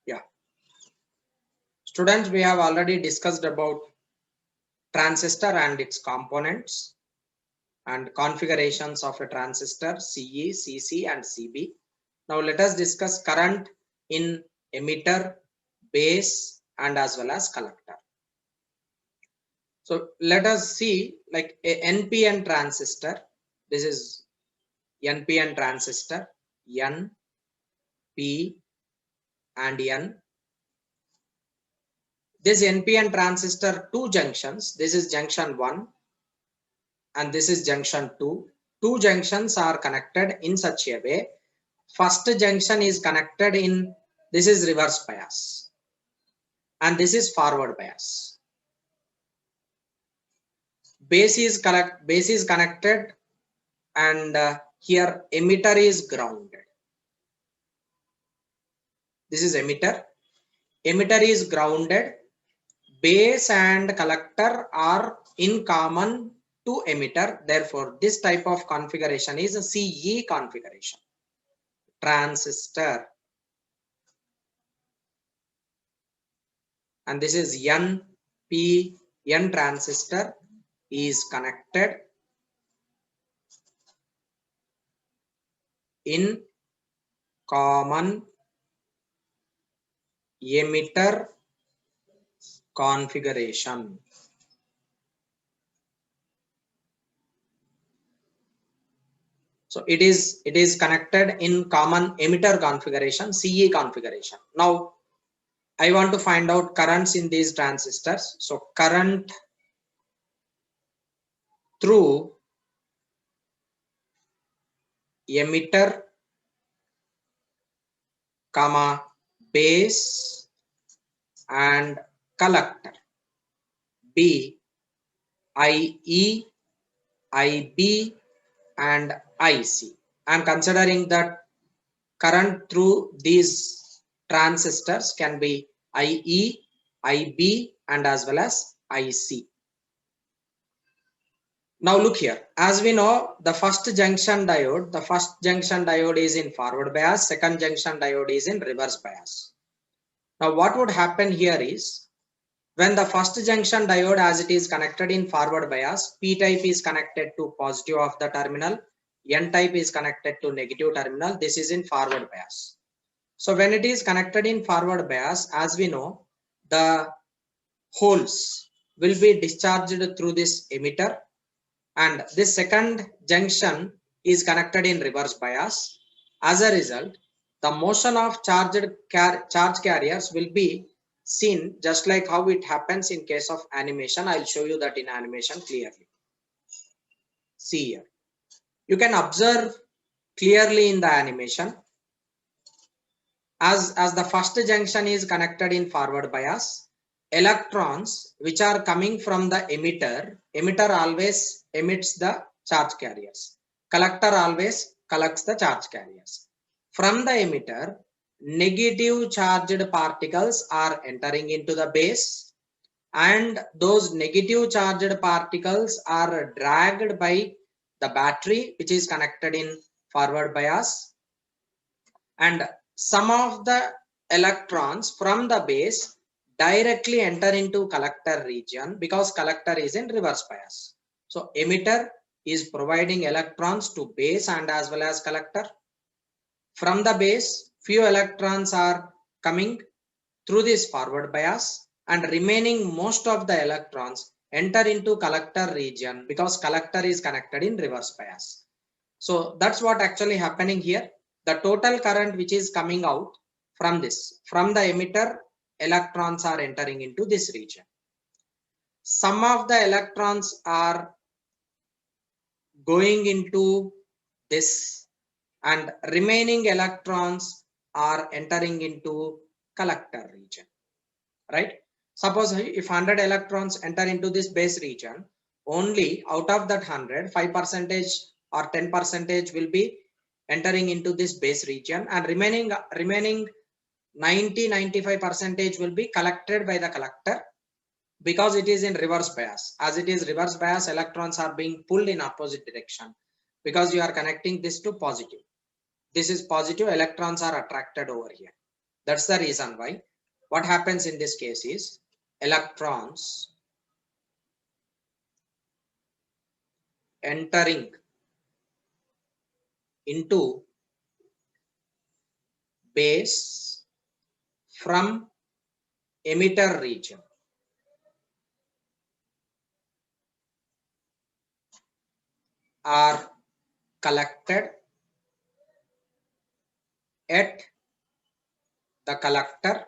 Yeah, students, we have already discussed about transistor and its components and configurations of a transistor CE, CC and CB. Now let us discuss current in emitter, base and as well as collector. So let us see like a NPN transistor. This is NPN transistor, N, P and N. This NPN transistor, two junctions. This is junction 1 and this is junction 2. Two junctions are connected in such a way. First junction is connected in, this is reverse bias and this is forward bias. Base is connected and here emitter is grounded. This is emitter. Emitter is grounded. Base and collector are in common to emitter. Therefore, this type of configuration is a CE configuration. Transistor. And this is N transistor is connected in common emitter configuration. So it is connected in common emitter configuration, CE configuration. Now I want to find out currents in these transistors. So current through emitter, comma, base and collector. B, IE, IB and IC. I am considering that current through these transistors can be IE, IB and as well as IC. Now look here, as we know the first junction diode is in forward bias, second junction diode is in reverse bias. Now what would happen here is, when the first junction diode as it is connected in forward bias, P type is connected to positive of the terminal, N type is connected to negative terminal, this is in forward bias. So when it is connected in forward bias, as we know, the holes will be discharged through this emitter and this second junction is connected in reverse bias. As a result, the motion of charge carriers will be seen just like how it happens in case of animation. I'll show you that in animation clearly. See here. You can observe clearly in the animation. As the first junction is connected in forward bias, electrons which are coming from the emitter always emits the charge carriers. Collector always collects the charge carriers. From the emitter, negative charged particles are entering into the base and those negative charged particles are dragged by the battery which is connected in forward bias, and some of the electrons from the base directly enter into collector region because collector is in reverse bias. So emitter is providing electrons to base and as well as collector. From the base, few electrons are coming through this forward bias and remaining most of the electrons enter into collector region because collector is connected in reverse bias. So that's what actually happening here. The total current which is coming out from the emitter, electrons are entering into this region. Some of the electrons are going into this and remaining electrons are entering into collector region, right? Suppose if 100 electrons enter into this base region, only out of that 100, 5% or 10% will be entering into this base region and remaining 90-95% will be collected by the collector because it is in reverse bias. As it is reverse bias, electrons are being pulled in opposite direction because you are connecting this to positive. This is positive, electrons are attracted over here. That's the reason why what happens in this case is electrons entering into base from emitter region are collected at the collector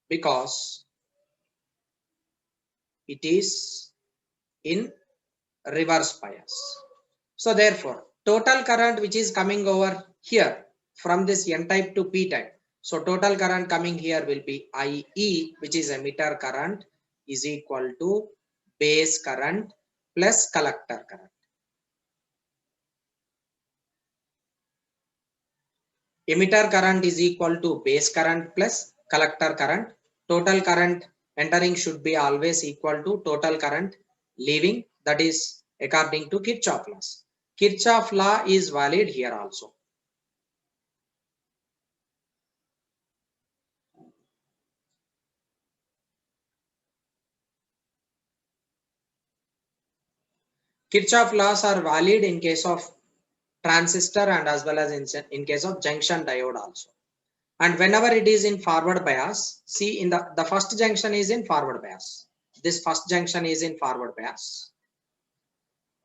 because it is in reverse bias. So therefore, total current which is coming over here from this N type to P type. So total current coming here will be IE, which is emitter current, is equal to base current plus collector current. Emitter current is equal to base current plus collector current. Total current entering should be always equal to total current leaving, that is according to Kirchhoff laws. Kirchhoff law is valid here also. Kirchhoff laws are valid in case of transistor and as well as in case of junction diode also. And whenever it is in forward bias, see in the first junction is in forward bias. This first junction is in forward bias.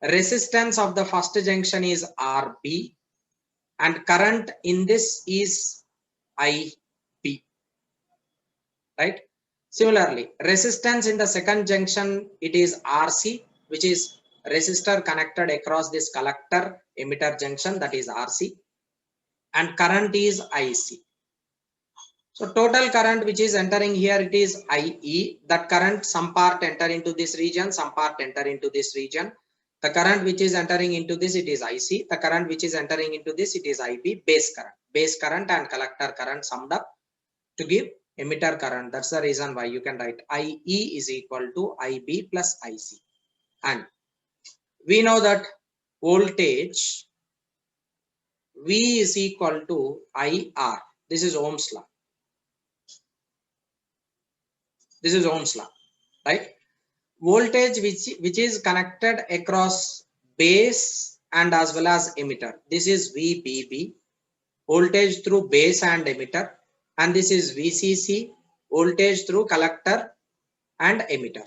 Resistance of the first junction is RB and current in this is IB, right? Similarly, resistance in the second junction, it is RC, which is resistor connected across this collector emitter junction, that is RC, and current is IC. So total current which is entering here, it is IE. That current, some part enter into this region, some part enter into this region. The current which is entering into this, it is IC. The current which is entering into this, it is IB, base current. Base current and collector current summed up to give emitter current. That's the reason why you can write IE is equal to IB plus IC. And we know that voltage V is equal to IR. This is Ohm's law. This is Ohm's law, right? Voltage which is connected across base and as well as emitter. This is VBB, voltage through base and emitter, and this is VCC, voltage through collector and emitter.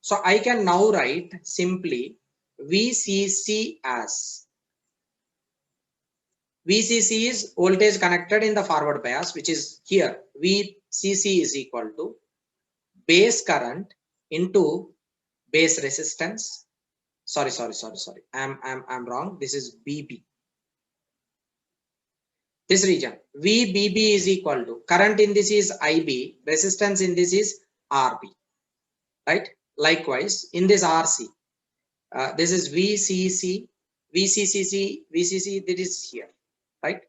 So I can now write simply VCC as VCC is voltage connected in the forward bias, which is here. VCC is equal to base current into base resistance. Sorry. I'm wrong. This is BB. This region VBB is equal to current in this is IB, resistance in this is RB, right? Likewise, in this RC, this is VCC, VCC, that is here, right?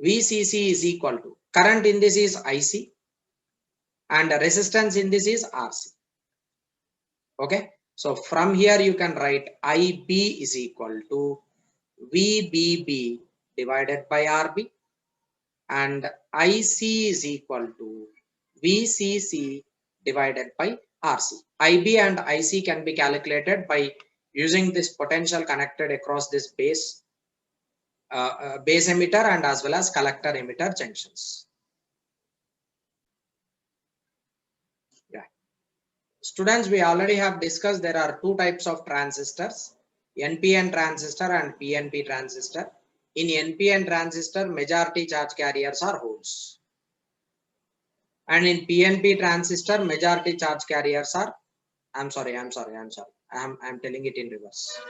VCC is equal to current in this is IC and resistance in this is RC. Okay, so from here you can write IB is equal to VBB divided by RB and IC is equal to VCC divided by RC. IB and IC can be calculated by using this potential connected across this base emitter and as well as collector emitter junctions. Yeah, students, we already have discussed there are two types of transistors, NPN transistor and PNP transistor. In NPN transistor, majority charge carriers are holes, and in PNP transistor, majority charge carriers are, I'm sorry, I'm telling it in reverse.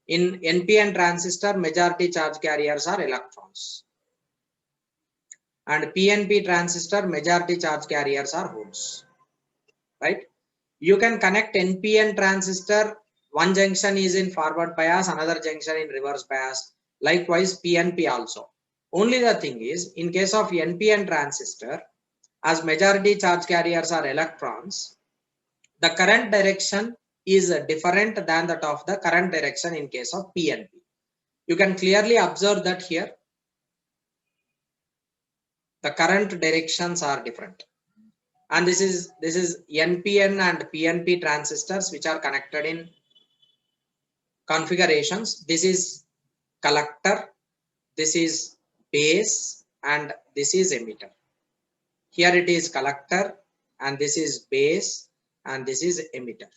In NPN transistor, majority charge carriers are electrons, and PNP transistor, majority charge carriers are holes, right? You can connect NPN transistor, one junction is in forward bias, another junction in reverse bias. Likewise, PNP also. Only the thing is, in case of NPN transistor, as majority charge carriers are electrons, the current direction is different than that of the current direction in case of PNP. You can clearly observe that here. the current directions are different. And this is NPN and PNP transistors which are connected in configurations. This is collector, this is base, and this is emitter. Here it is collector, and this is base, and this is emitter.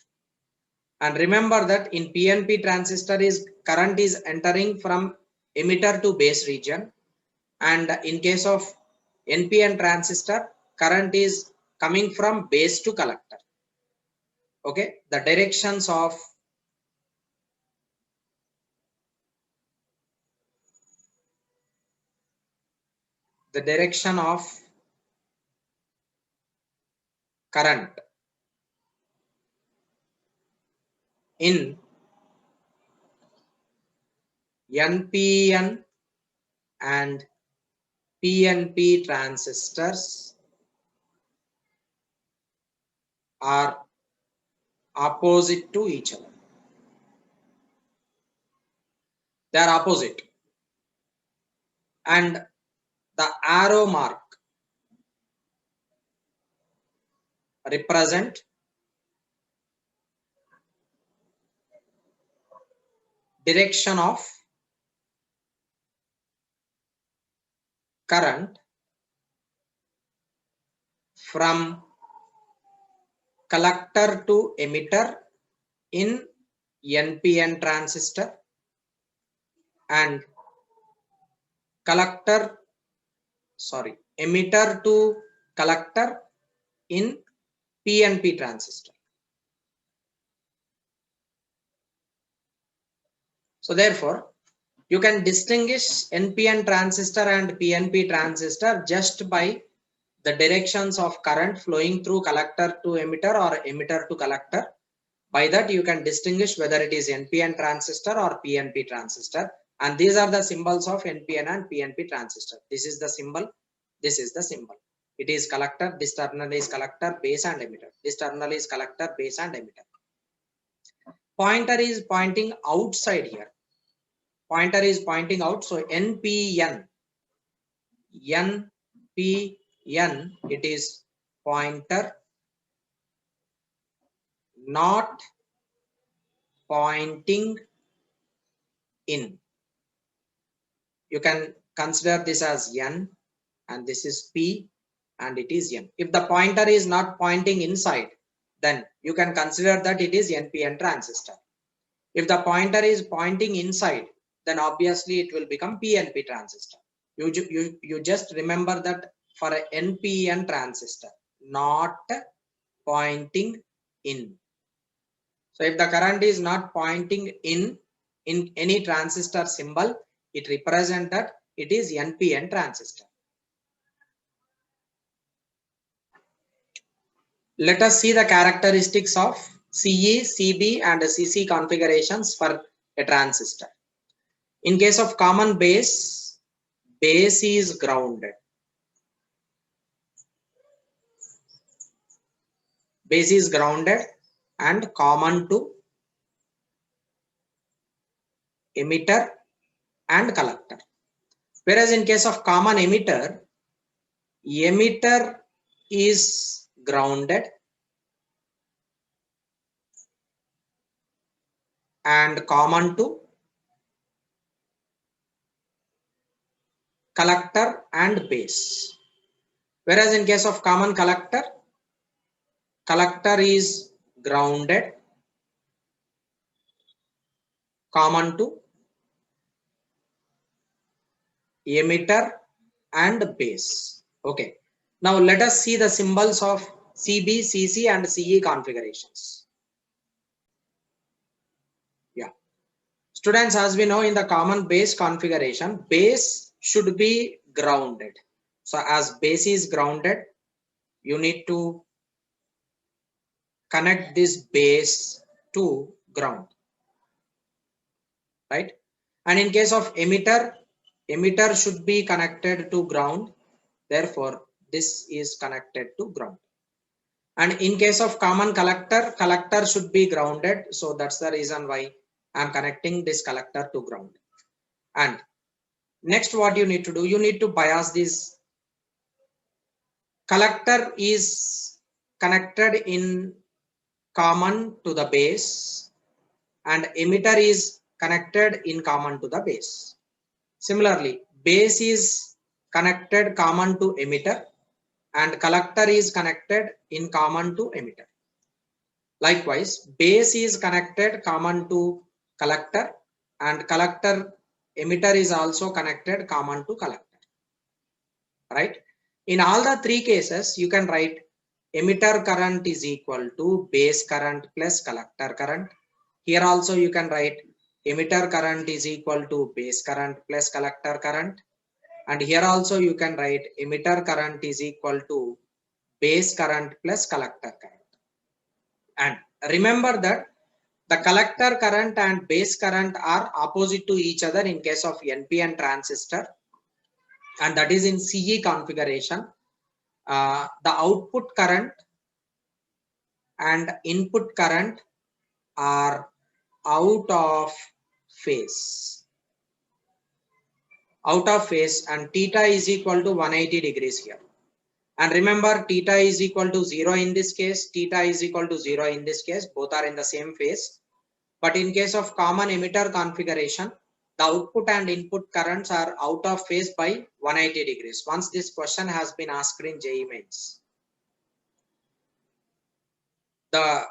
And remember that in PNP transistor is current is entering from emitter to base region, and in case of NPN transistor, current is coming from base to collector. Okay, the directions of current in NPN and PNP transistors are opposite to each other. They are opposite, and the arrow mark represent direction of current from collector to emitter in NPN transistor, and emitter to collector in PNP transistor. So therefore, you can distinguish NPN transistor and PNP transistor just by the directions of current flowing through collector to emitter or emitter to collector. By that you can distinguish whether it is NPN transistor or PNP transistor. And these are the symbols of NPN and PNP transistor. This is the symbol. This is the symbol. It is collector. This terminal is collector, base, and emitter. This terminal is collector, base, and emitter. Pointer is pointing outside here. Pointer is pointing out. So NPN, it is pointer, not pointing in. You can consider this as N, and this is P, and it is N. If the pointer is not pointing inside, then you can consider that it is NPN transistor. If the pointer is pointing inside, then obviously it will become PNP transistor. You just remember that for a NPN transistor, not pointing in. So if the current is not pointing in any transistor symbol, it represents that it is NPN transistor. Let us see the characteristics of CE, CB, and CC configurations for a transistor. In case of common base, base is grounded. Base is grounded and common to emitter and collector. Whereas in case of common emitter, emitter is grounded and common to collector and base. Whereas in case of common collector, collector is grounded, common to emitter and base. Okay. Now let us see the symbols of CB, CC, and CE configurations. Yeah. Students, as we know, in the common base configuration, base should be grounded. So as base is grounded, you need to connect this base to ground, right? And in case of emitter, emitter should be connected to ground. Therefore, this is connected to ground. And in case of common collector, collector should be grounded. So that's the reason why I'm connecting this collector to ground. And next, what you need to do, you need to bias this collector is connected in common to the base and emitter is connected in common to the base. Similarly, base is connected common to emitter and collector is connected in common to emitter. Likewise, base is connected common to collector and collector emitter is also connected common to collector, right? In all the three cases, you can write emitter current is equal to base current plus collector current. Here also you can write emitter current is equal to base current plus collector current. And here also you can write emitter current is equal to base current plus collector current. And remember that the collector current and base current are opposite to each other in case of NPN transistor, and that is in CE configuration. The output current and input current are out of phase. And theta is equal to 180 degrees here. And remember, theta is equal to 0 in this case, theta is equal to 0 in this case, both are in the same phase. But in case of common emitter configuration, the output and input currents are out of phase by 180 degrees. Once this question has been asked in JEE Mains. The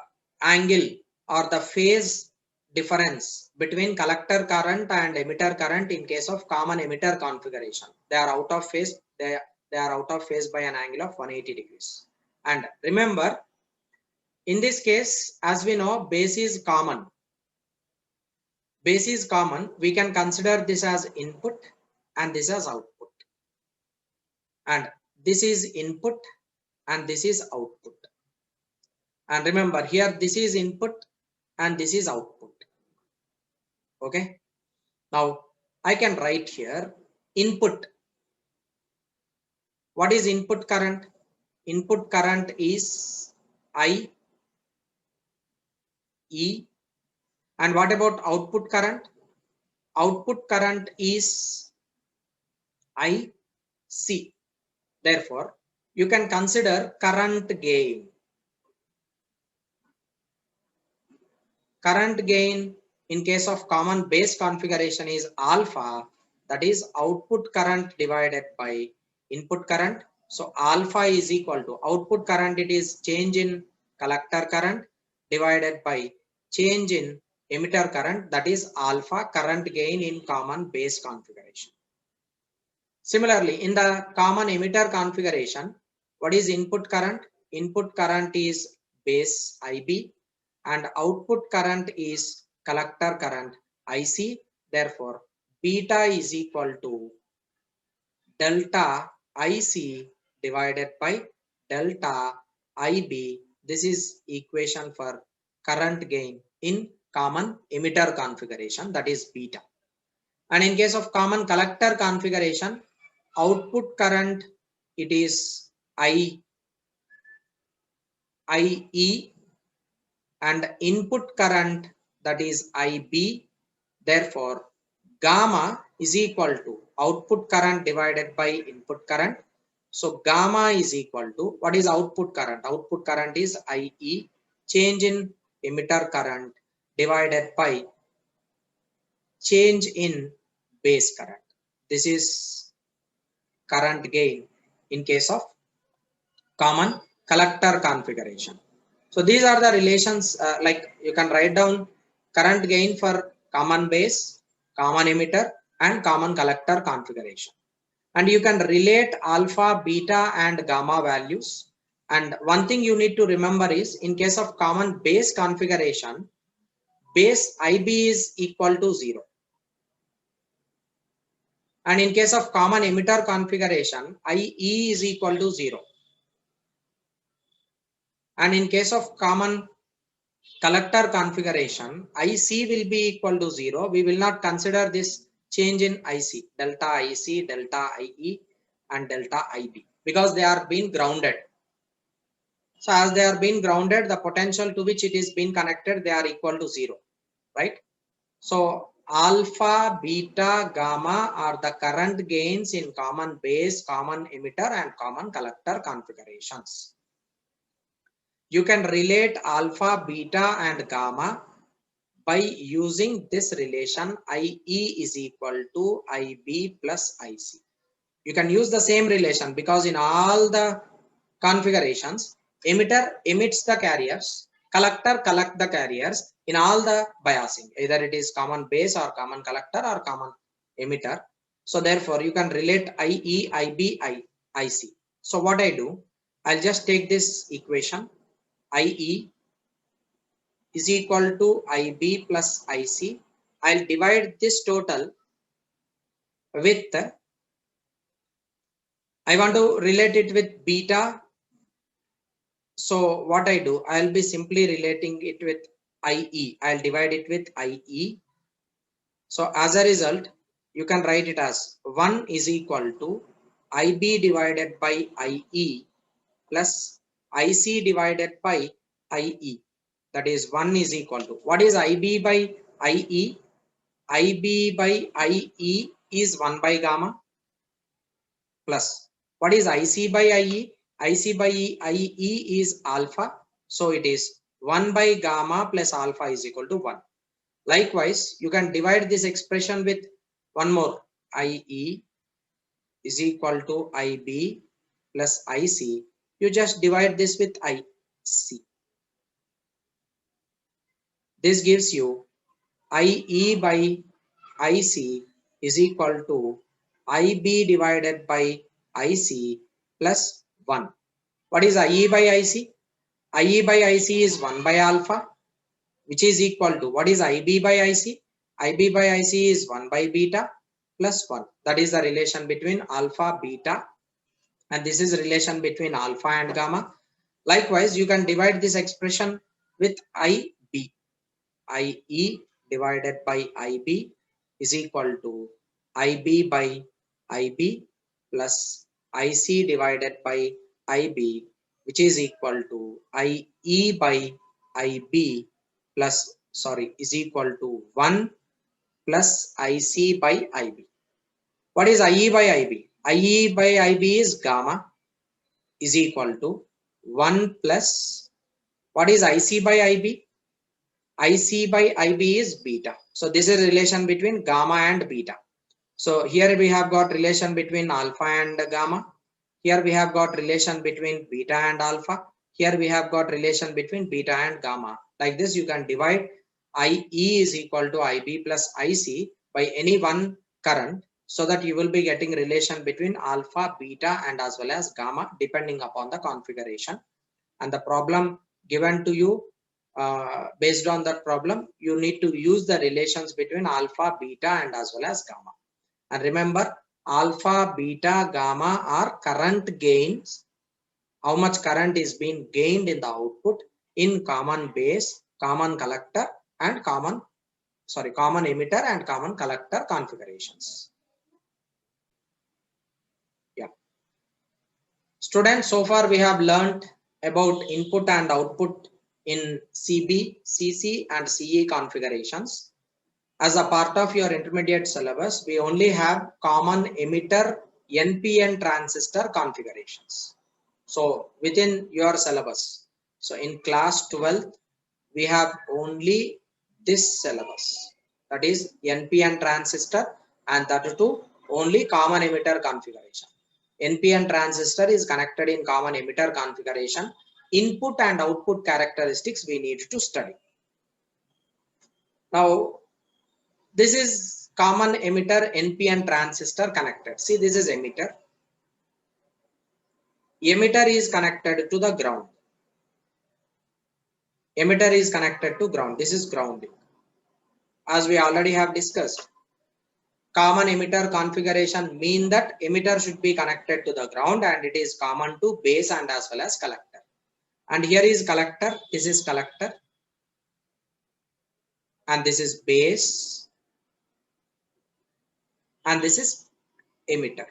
angle or the phase difference between collector current and emitter current in case of common emitter configuration, they are out of phase. They are out of phase by an angle of 180 degrees. And remember, in this case, as we know, base is common. Base is common. We can consider this as input and this as output. And this is input and this is output. And remember, here this is input and this is output. Okay. Now I can write here input. What is input current? Input current is I, E. And what about output current? Output current is I, C. Therefore, you can consider current gain. Current gain in case of common base configuration is alpha, that is output current divided by input current. So alpha is equal to output current, it is change in collector current divided by change in emitter current, that is alpha current gain in common base configuration. Similarly, in the common emitter configuration, what is input current? Input current is base IB and output current is collector current IC. Therefore, beta is equal to delta IC divided by delta IB. This is equation for current gain in common emitter configuration, that is beta. And in case of common collector configuration, output current, it is IE and input current, that is IB. Therefore, gamma is equal to output current divided by input current. So gamma is equal to, what is output current? Output current is IE, change in emitter current divided by change in base current. This is current gain in case of common collector configuration. So these are the relations, like you can write down current gain for common base, common emitter and common collector configuration. And you can relate alpha, beta and gamma values. And one thing you need to remember is in case of common base configuration, base IB is equal to 0. And in case of common emitter configuration, IE is equal to 0. And in case of common collector configuration, IC will be equal to 0. We will not consider this change in IC, delta IC, delta IE and delta IB, because they are being grounded. So as they are being grounded, the potential to which it is being connected, they are equal to 0, right? So alpha, beta, gamma are the current gains in common base, common emitter and common collector configurations. You can relate alpha, beta and gamma by using this relation IE is equal to IB plus IC. You can use the same relation because in all the configurations, emitter emits the carriers, collector collect the carriers in all the biasing, either it is common base or common collector or common emitter. So therefore you can relate IE, IB, IC. So what I do, I'll just take this equation IE is equal to IB plus IC. I'll divide this total with, I want to relate it with beta. So what I do, I'll be simply relating it with IE. I'll divide it with IE. So as a result, you can write it as 1 is equal to IB divided by IE plus IC divided by IE. That is 1 is equal to, what is IB by IE? IB by IE is 1 by gamma plus, what is IC by IE? IC by IE is alpha. So it is 1 by gamma plus alpha is equal to 1. Likewise, you can divide this expression with one more. IE is equal to IB plus IC. You just divide this with IC. This gives you IE by IC is equal to IB divided by IC plus 1. What is IE by IC? IE by IC is 1 by alpha, which is equal to, what is IB by IC? IB by IC is 1 by beta plus 1. That is the relation between alpha, beta, and this is relation between alpha and gamma. Likewise, you can divide this expression with IB. IE divided by IB is equal to IB by IB plus IC divided by IB, which is equal to IE by IB plus, is equal to 1 plus IC by IB. What is IE by IB? IE by IB is gamma is equal to 1 plus, what is IC by IB? IC by IB is beta. So this is relation between gamma and beta. So here we have got relation between alpha and gamma. Here we have got relation between beta and alpha. Here we have got relation between beta and gamma. Like this, you can divide IE is equal to IB plus IC by any one current, so that you will be getting relation between alpha, beta and as well as gamma depending upon the configuration. And the problem given to you, based on that problem, you need to use the relations between alpha, beta and as well as gamma. And remember, alpha, beta, gamma are current gains. How much current is being gained in the output in common base, common collector and common emitter and common collector configurations. Yeah. Students, so far we have learned about input and output in CB, CC and CE configurations. As a part of your intermediate syllabus, we only have common emitter NPN transistor configurations. So within your syllabus, so in class 12th, we have only this syllabus, that is NPN transistor, and that too only common emitter configuration. NPN transistor is connected in common emitter configuration. Input and output characteristics we need to study. Now, this is common emitter NPN transistor connected. See, this is emitter. Emitter is connected to the ground. Emitter is connected to ground. This is grounding. As we already have discussed, common emitter configuration mean that emitter should be connected to the ground and it is common to base and as well as collector. And here is collector, this is collector, and this is base, and this is emitter.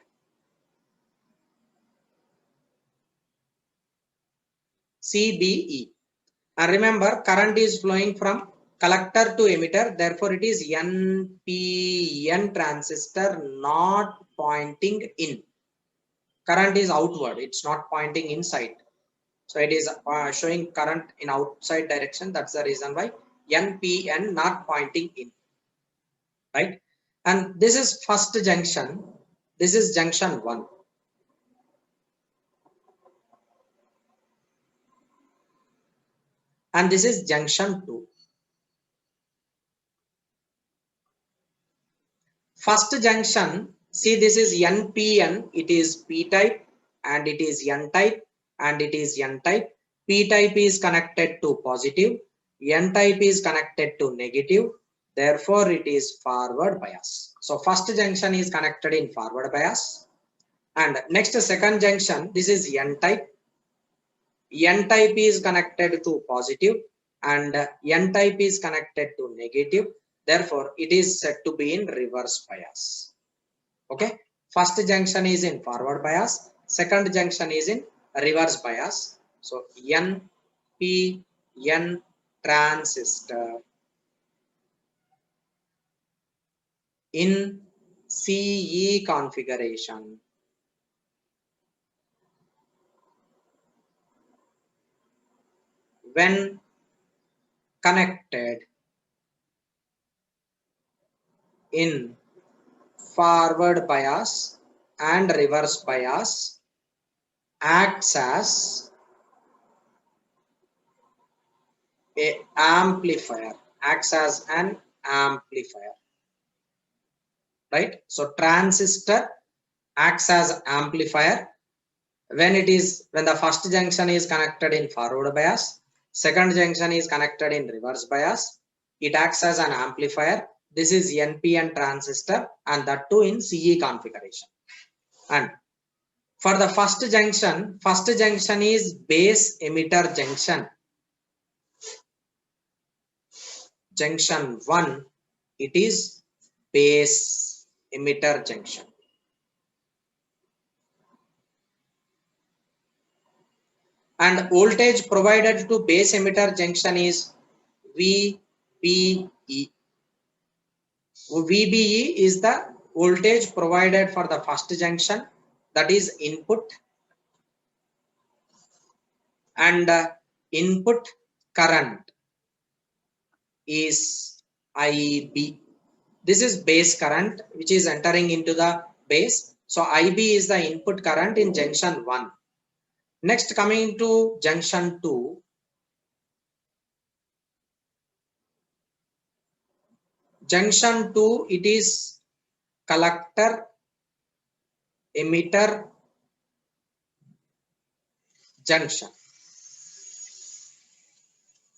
CBE. And remember, current is flowing from collector to emitter, therefore it is NPN transistor, not pointing in. Current is outward, it's not pointing inside. So it is showing current in outside direction. That's the reason why NPN not pointing in, right? And this is first junction. This is junction 1. And this is junction 2. First junction, see, this is NPN, it is P type, and it is N type, and it is N type. P type is connected to positive, N type is connected to negative, therefore it is forward bias. So first junction is connected in forward bias, and next second junction, this is N type. N type is connected to positive and N type is connected to negative. Therefore, it is said to be in reverse bias. Okay. First junction is in forward bias. Second junction is in reverse bias. So, NPN transistor in CE configuration when connected in forward bias and reverse bias acts as a amplifier, acts as an amplifier, right? So transistor acts as amplifier when the first junction is connected in forward bias, second junction is connected in reverse bias, it acts as an amplifier. This is NPN transistor, and that too in CE configuration. And for the first junction is base emitter junction. Junction 1, it is base emitter junction. And voltage provided to base emitter junction is VBE. VBE is the voltage provided for the first junction, that is input, and input current is IB. This is base current which is entering into the base. So IB is the input current in junction 1. Next, coming to junction 2. Junction 2, it is collector emitter junction.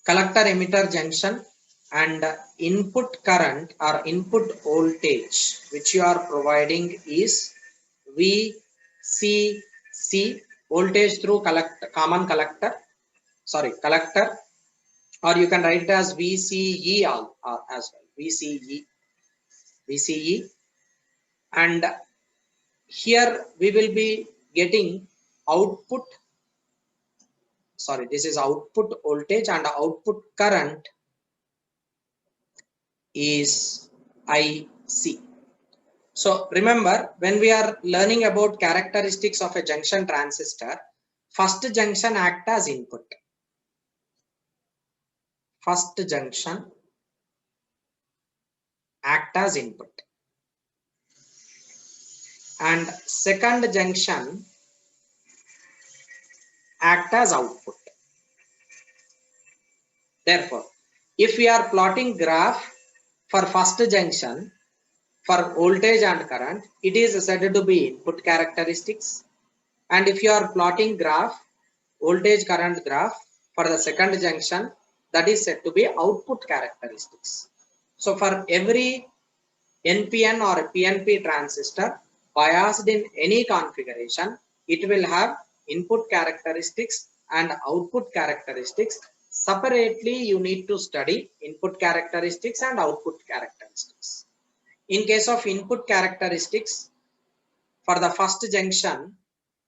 Collector emitter junction, and input current or input voltage which you are providing is VCC, voltage through common collector, or you can write it as VCE as well, VCE, and here we will be getting output, this is output voltage, and output current is IC. So remember, when we are learning about characteristics of a junction transistor, first junction act as input. First junction act as input. And second junction act as output. Therefore, if we are plotting graph for first junction for voltage and current, it is said to be input characteristics. And if you are plotting graph, voltage current graph for the second junction, that is said to be output characteristics. So for every NPN or PNP transistor biased in any configuration, it will have input characteristics and output characteristics. Separately, you need to study input characteristics and output characteristics. In case of input characteristics, for the first junction,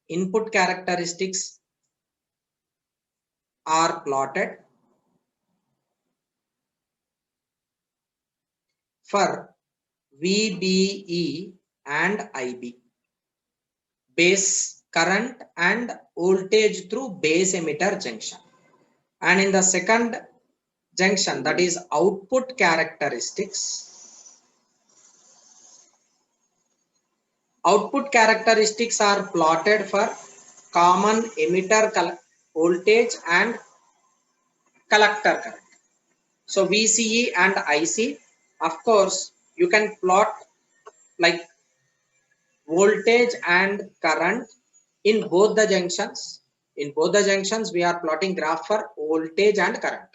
input characteristics are plotted. for VBE and IB, base current and voltage through base emitter junction. And in the second junction, that is output characteristics. Output characteristics are plotted for common emitter voltage and collector current. So VCE and IC, of course, you can plot like voltage and current in both the junctions. In both the junctions, we are plotting graph for voltage and current.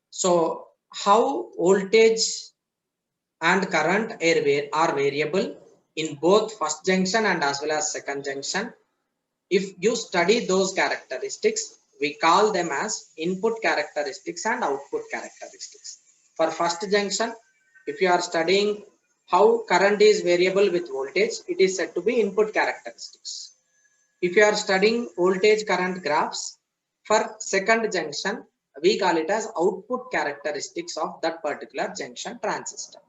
So how voltage and current are variable in both first junction and as well as second junction. If you study those characteristics, we call them as input characteristics and output characteristics. For first junction, if you are studying how current is variable with voltage, it is said to be input characteristics. If you are studying voltage current graphs, for second junction, we call it as output characteristics of that particular junction transistor.